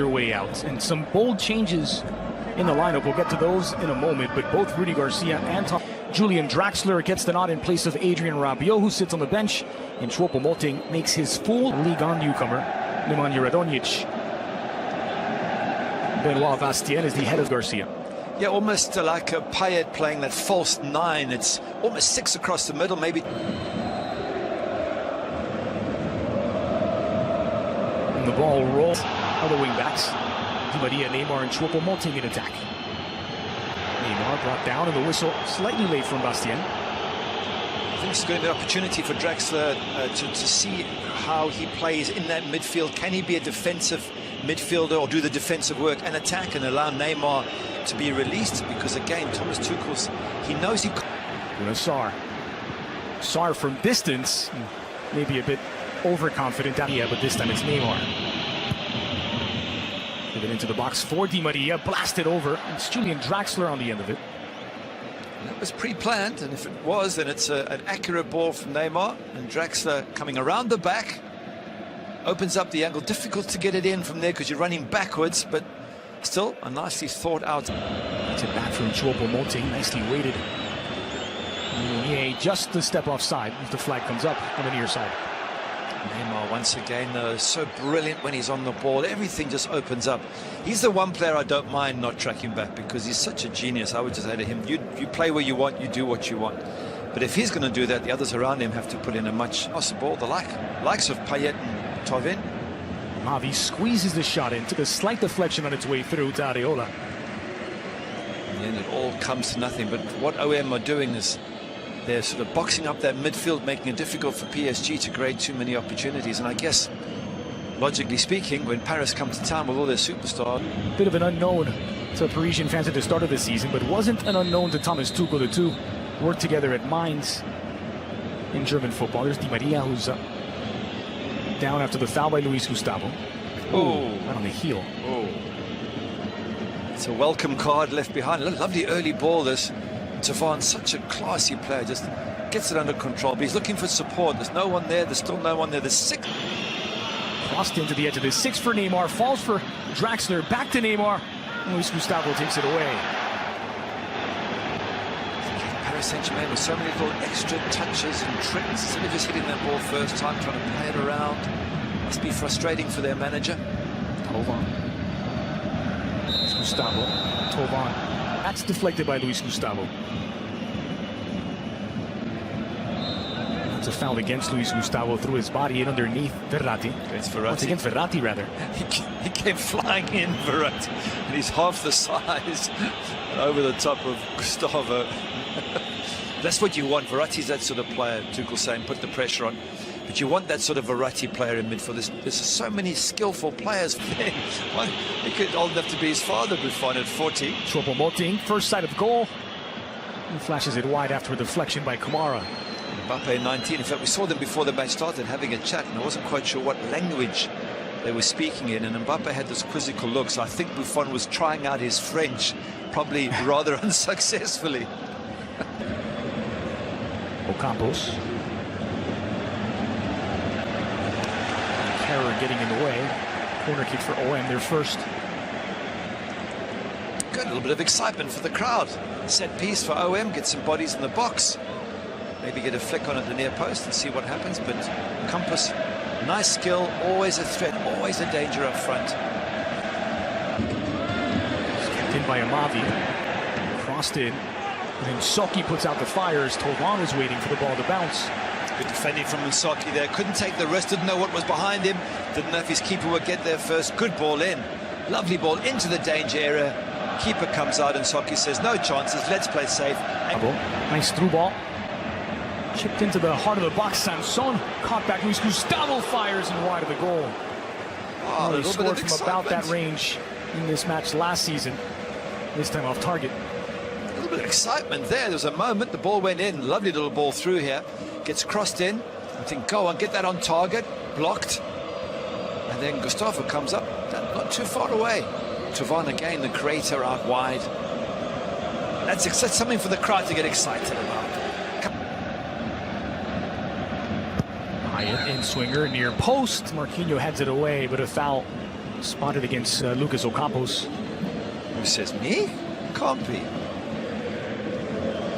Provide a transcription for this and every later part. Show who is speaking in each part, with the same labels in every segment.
Speaker 1: their way out. And some bold changes in the lineup. We'll get to those in a moment, but both Rudy Garcia and Julian Draxler gets the nod in place of Adrien Rabiot, who sits on the bench, and Choupo-Moting makes his full Ligue 1 newcomer, Nemanja Radonjic. Benoit Bastien is the head of Garcia.
Speaker 2: Yeah, almost like a Payet playing that false nine. It's almost six across the middle, maybe.
Speaker 1: And the ball rolls. Other wing-backs. Di Maria, Neymar, and Choupo-Moting in attack. Neymar brought down, and the whistle slightly late from Bastien.
Speaker 2: I think it's going to be an opportunity for Draxler to see how he plays in that midfield. Can he be a defensive midfielder or do the defensive work and attack and allow Neymar to be released? Because again, Thomas Tuchel's, he knows he...
Speaker 1: Sarr. Sarr from distance, maybe a bit overconfident. Yeah, but this time it's Neymar. Give it into the box for Di Maria, blasted over. It's Julian Draxler on the end of it.
Speaker 2: That was pre-planned, and if it was, then it's an accurate ball from Neymar. And Draxler coming around the back, opens up the angle. Difficult to get it in from there because you're running backwards, but still a nicely thought out.
Speaker 1: It's it back from Choupo-Moting, nicely weighted. Meunier just the step offside as the flag comes up on the near side.
Speaker 2: Neymar once again, though, so brilliant when he's on the ball. Everything just opens up. He's the one player I don't mind not tracking back because he's such a genius. I would just say to him, you play where you want, you do what you want. But if he's going to do that, the others around him have to put in a much faster ball. The likes of Payet and Thauvin.
Speaker 1: Mavi squeezes the shot in, took a slight deflection on its way through to Areola.
Speaker 2: In the end, it all comes to nothing. But what OM are doing is they're sort of boxing up that midfield, making it difficult for PSG to create too many opportunities. And I guess, logically speaking, when Paris come to town with all their superstars...
Speaker 1: Bit of an unknown to Parisian fans at the start of the season, but wasn't an unknown to Thomas Tuchel. The two worked together at Mainz in German football. There's Di Maria, who's down after the foul by Luis Gustavo.
Speaker 2: Oh,
Speaker 1: right on the heel.
Speaker 2: Oh, it's a welcome card left behind. A lovely early ball, this. Thauvin, such a classy player, just gets it under control, but he's looking for support. There's no one there, there's still no one there. There's six.
Speaker 1: Crossed into the edge of the six for Neymar, falls for Draxler, back to Neymar. Luis Gustavo takes it away.
Speaker 2: Paris Saint-Germain with so many little extra touches and tricks, instead of just hitting that ball first time, trying to play it around. Must be frustrating for their manager.
Speaker 1: Thauvin. Gustavo. Thauvin. That's deflected by Luis Gustavo. It's a foul against Luis Gustavo through his body and underneath Verratti.
Speaker 2: It's Verratti.
Speaker 1: It's against Verratti, rather.
Speaker 2: He came flying in, Verratti, and he's half the size over the top of Gustavo. That's what you want. Verratti's that sort of player, Tuchel's saying, put the pressure on. But you want that sort of Verratti player in midfield. There's so many skillful players playing. He could old enough to be his father, Buffon, at 40.
Speaker 1: Choupo-Moting, first sight of goal. He flashes it wide after a deflection by Kamara.
Speaker 2: Mbappe 19. In fact, we saw them before the match started having a chat, and I wasn't quite sure what language they were speaking in. And Mbappe had this quizzical look, so I think Buffon was trying out his French, probably rather unsuccessfully.
Speaker 1: Ocampos. Error getting in the way. Corner kick for OM, their first.
Speaker 2: Good, a little bit of excitement for the crowd. Set piece for OM, get some bodies in the box. Maybe get a flick on at the near post and see what happens. But Campos, nice skill, always a threat, always a danger up front.
Speaker 1: Kept in by Amavi. Crossed in. And then Soki puts out the fires. Thauvin was waiting for the ball to bounce.
Speaker 2: Good defending from Msaki there. Couldn't take the risk, didn't know what was behind him. Didn't know if his keeper would get there first. Good ball in. Lovely ball into the danger area. Keeper comes out and Msaki says, no chances, let's play safe.
Speaker 1: Nice through ball. Chipped into the heart of the box. Sanson caught back. Luis Gustavo fires and wide of the goal.
Speaker 2: Oh,
Speaker 1: he scored from about that range in this match last season. This time off target.
Speaker 2: A little bit of excitement there. There was a moment, the ball went in. Lovely little ball through here. Gets crossed in. I think, go on, get that on target. Blocked. And then Gustavo comes up, not too far away. Thauvin again, the creator out wide. That's something for the crowd to get excited about.
Speaker 1: Hyatt in swinger near post. Marquinhos heads it away, but a foul Spotted against Lucas Ocampos.
Speaker 2: Who says, me? Can't be.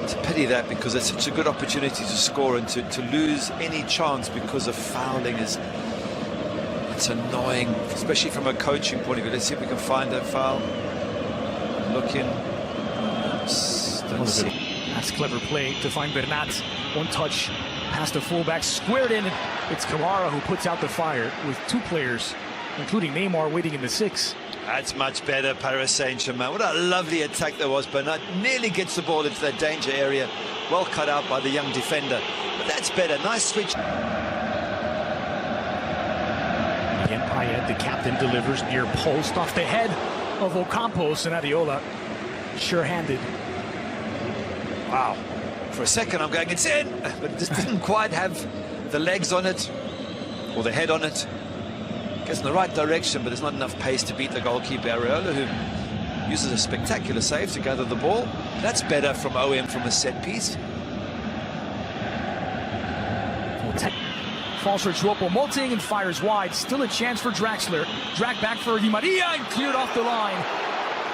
Speaker 2: It's a pity that, because it's such a good opportunity to score, and to lose any chance because of fouling it's annoying, especially from a coaching point of view. Let's see if we can find that foul. Look in.
Speaker 1: That's clever play to find Bernat. One touch past the fullback, squared in. It's Kamara who puts out the fire with two players, including Neymar, waiting in the 6.
Speaker 2: That's much better, Paris Saint-Germain. What a lovely attack there was. Bernat nearly gets the ball into that danger area. Well cut out by the young defender. But that's better. Nice switch.
Speaker 1: Again, Payet, the captain, delivers near post off the head of Ocampos, and Areola sure-handed.
Speaker 2: Wow. For a second I'm going, it's in, but it just didn't quite have the legs on it or the head on it. Gets in the right direction, but there's not enough pace to beat the goalkeeper Areola, who uses a spectacular save to gather the ball. That's better from OM from a set piece.
Speaker 1: Falls for Choupo-Moting and fires wide. Still a chance for Draxler. Dragged back for Di Maria and cleared off the line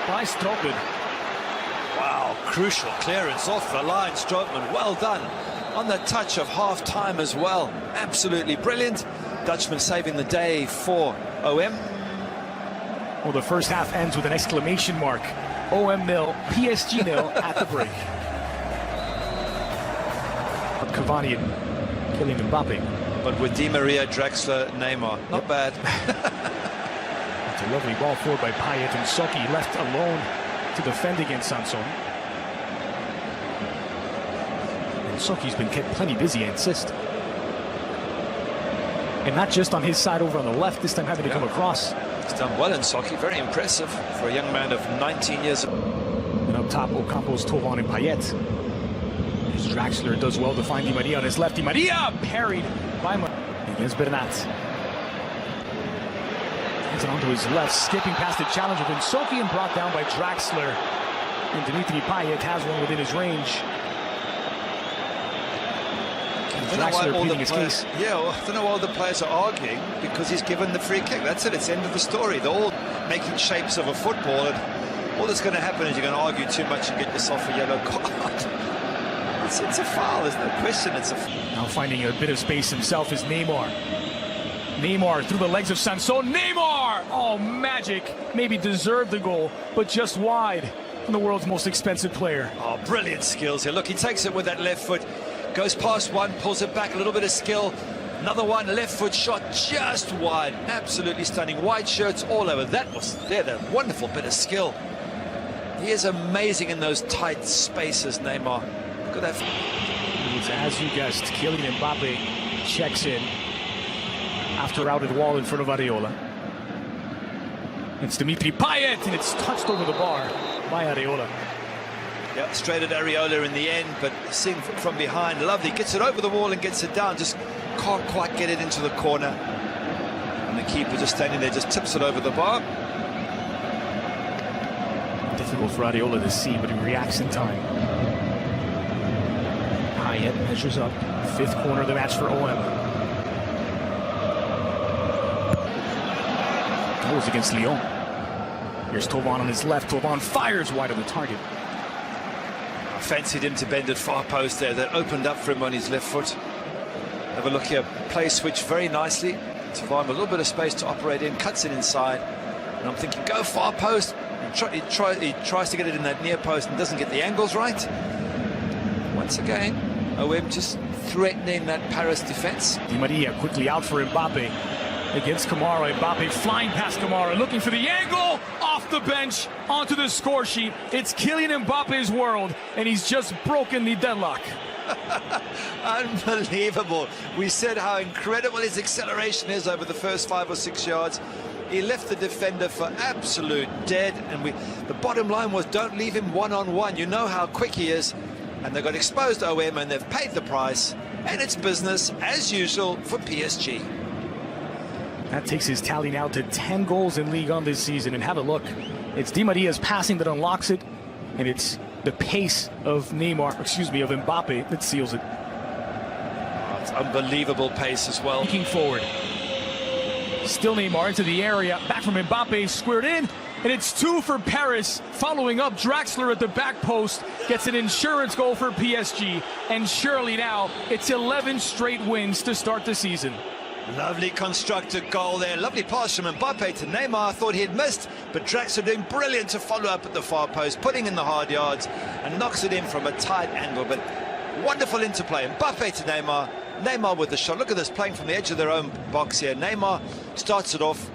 Speaker 1: by Strootman.
Speaker 2: Wow, crucial clearance off the line. Strootman, well done. On the touch of half-time as well. Absolutely brilliant. Dutchman saving the day for OM.
Speaker 1: Well, the first half ends with an exclamation mark. OM 0, PSG 0 at the break. Cavani and Kylian Mbappe.
Speaker 2: But with Di Maria, Draxler, Neymar, not bad.
Speaker 1: It's a lovely ball forward by Payet, and Soki left alone to defend against Sanson. And Soki's been kept plenty busy, I insist. And not just on his side over on the left, this time having to come across.
Speaker 2: He's done well in Soki, very impressive for a young man of 19 years.
Speaker 1: And up top, Ocampos, Thauvin, and Payet. As Draxler does well to find Di Maria on his left. Di Maria parried by against Bernat. Gets it onto his left, skipping past the challenger. Then Soki and brought down by Draxler. And Dimitri Payet has one within his range. Draxler pleading his case.
Speaker 2: Yeah, well, I don't know why all the players are arguing, because he's given the free kick. That's it, it's the end of the story. They're all making shapes of a football, and all that's going to happen is you're going to argue too much and get yourself a yellow card. It's a foul, there's no question. It's a
Speaker 1: now finding a bit of space himself is Neymar. Neymar through the legs of Sanson. Neymar! Oh, magic. Maybe deserved the goal, but just wide from the world's most expensive player.
Speaker 2: Oh, brilliant skills here. Look, he takes it with that left foot. Goes past one, pulls it back, a little bit of skill. Another one, left foot shot just wide. Absolutely stunning. White shirts all over. That was a wonderful bit of skill. He is amazing in those tight spaces, Neymar. Look at that.
Speaker 1: It's, as you guessed, Kylian Mbappe checks in after routed wall in front of Areola. It's Dimitri Payet, and it's touched over the bar by Areola.
Speaker 2: Yeah, straight at Areola in the end, but seeing from behind, lovely. Gets it over the wall and gets it down. Just can't quite get it into the corner. And the keeper just standing there, just tips it over the bar.
Speaker 1: Difficult for Areola to see, but he reacts in time. Payet measures up. Fifth corner of the match for OM. Goes against Lyon. Here's Thauvin on his left. Thauvin fires wide of the target.
Speaker 2: I fancied him to bend at far post there. That opened up for him on his left foot. Have a look here. Play switch very nicely. Thauvin a little bit of space to operate in. Cuts it inside. And I'm thinking, go far post. He tries to get it in that near post and doesn't get the angles right. Once again, OM just threatening that Paris defense.
Speaker 1: Di Maria quickly out for Mbappe against Kamara. Mbappe flying past Kamara, looking for the angle, off the bench, onto the score sheet. It's Kylian Mbappe's world, and he's just broken the deadlock.
Speaker 2: Unbelievable. We said how incredible his acceleration is over the first 5 or 6 yards. He left the defender for absolute dead, and the bottom line was, don't leave him one-on-one. You know how quick he is. And they got exposed to OM, and they've paid the price, and it's business as usual for PSG.
Speaker 1: That takes his tally now to 10 goals in Ligue 1 this season. And have a look. It's Di Maria's passing that unlocks it, and it's the pace of Mbappe that seals it.
Speaker 2: Oh, it's unbelievable pace as well.
Speaker 1: Looking forward. Still Neymar into the area. Back from Mbappe, squared in. And it's 2 for Paris. Following up, Draxler at the back post gets an insurance goal for PSG. And surely now, it's 11 straight wins to start the season.
Speaker 2: Lovely constructed goal there. Lovely pass from Mbappe to Neymar. Thought he had missed, but Draxler doing brilliant to follow up at the far post, putting in the hard yards and knocks it in from a tight angle. But wonderful interplay. Mbappe to Neymar. Neymar with the shot. Look at this, playing from the edge of their own box here. Neymar starts it off.